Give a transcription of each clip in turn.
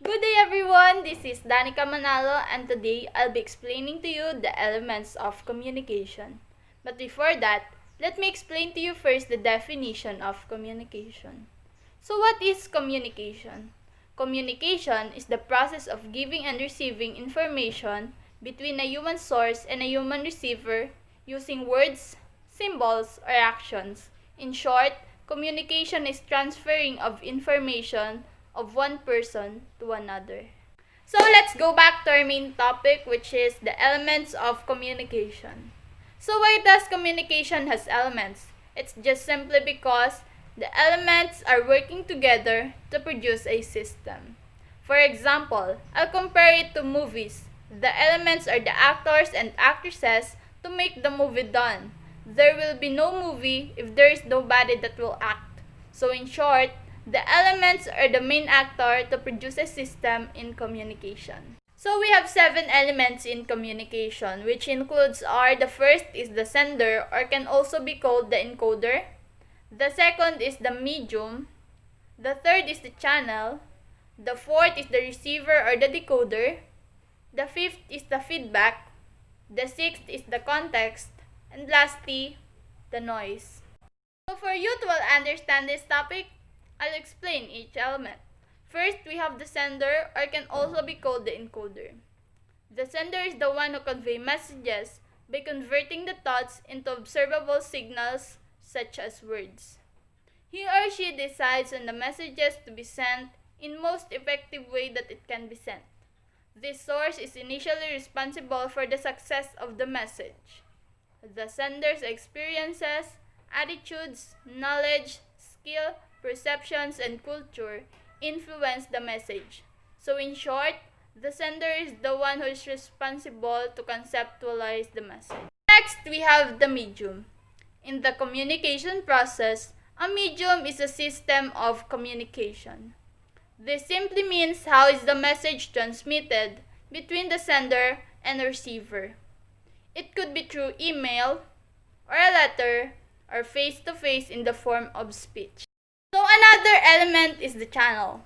Good day everyone, this is Danica Manalo and today I'll be explaining to you the elements of communication. But before that, let me explain to you first the definition of communication. So what is communication? Communication is the process of giving and receiving information between a human source and a human receiver using words, symbols, or actions. In short, communication is transferring of information of one person to another. So let's go back to our main topic, which is the elements of communication. So why does communication has elements? It's just simply because the elements are working together to produce a system. For example, I'll compare it to movies. The elements are the actors and actresses to make the movie done. There will be no movie if there is nobody that will act. So in short, the elements are the main actor to produce a system in communication. So we have 7 elements in communication, which includes the first is the sender or can also be called the encoder. The second is the medium. The third is the channel. The fourth is the receiver or the decoder. The fifth is the feedback. The sixth is the context. And lastly, the noise. So for you to understand this topic, I'll explain each element. First, we have the sender or can also be called the encoder. The sender is the one who conveys messages by converting the thoughts into observable signals such as words. He or she decides on the messages to be sent in most effective way that it can be sent. This source is initially responsible for the success of the message. The sender's experiences, attitudes, knowledge, skill, perceptions, and culture influence the message. So in short, the sender is the one who is responsible to conceptualize the message. Next, we have the medium. In the communication process, a medium is a system of communication. This simply means how is the message transmitted between the sender and the receiver. It could be through email, or a letter, or face-to-face in the form of speech. So another element is the channel.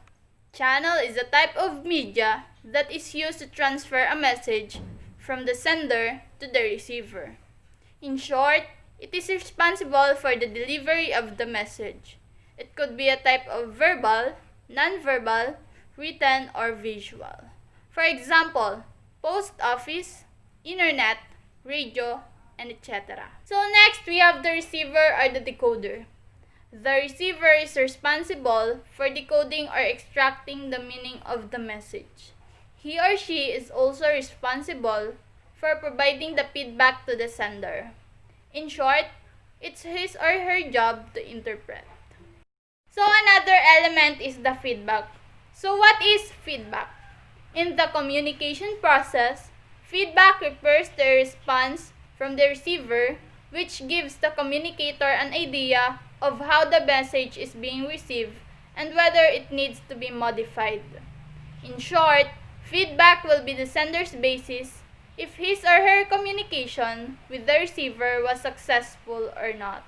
Channel is a type of media that is used to transfer a message from the sender to the receiver. In short, it is responsible for the delivery of the message. It could be a type of verbal, non-verbal, written, or visual. For example, post office, internet, radio, and etc. So next, we have the receiver or the decoder. The receiver is responsible for decoding or extracting the meaning of the message. He or she is also responsible for providing the feedback to the sender. In short, it's his or her job to interpret. So another element is the feedback. So what is feedback? In the communication process, feedback refers to a response from the receiver which gives the communicator an idea of how the message is being received and whether it needs to be modified. In short, feedback will be the sender's basis if his or her communication with the receiver was successful or not.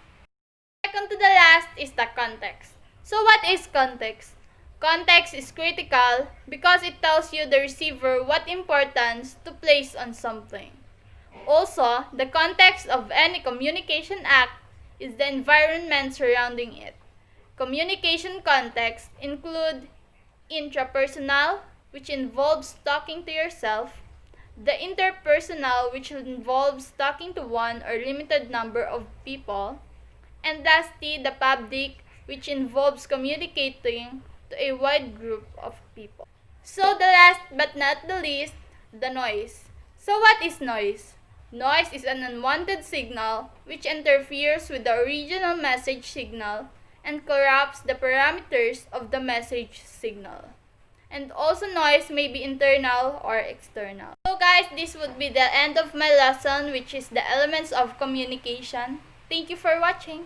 Second to the last is the context. So what is context? Context is critical because it tells you the receiver what importance to place on something. Also, the context of any communication act is the environment surrounding it. Communication contexts include intrapersonal, which involves talking to yourself, the interpersonal, which involves talking to one or limited number of people, and lastly, the public, which involves communicating to a wide group of people. So the last but not the least, the noise. So what is noise? Noise is an unwanted signal which interferes with the original message signal and corrupts the parameters of the message signal. And also noise may be internal or external. So guys, this would be the end of my lesson, which is the elements of communication. Thank you for watching.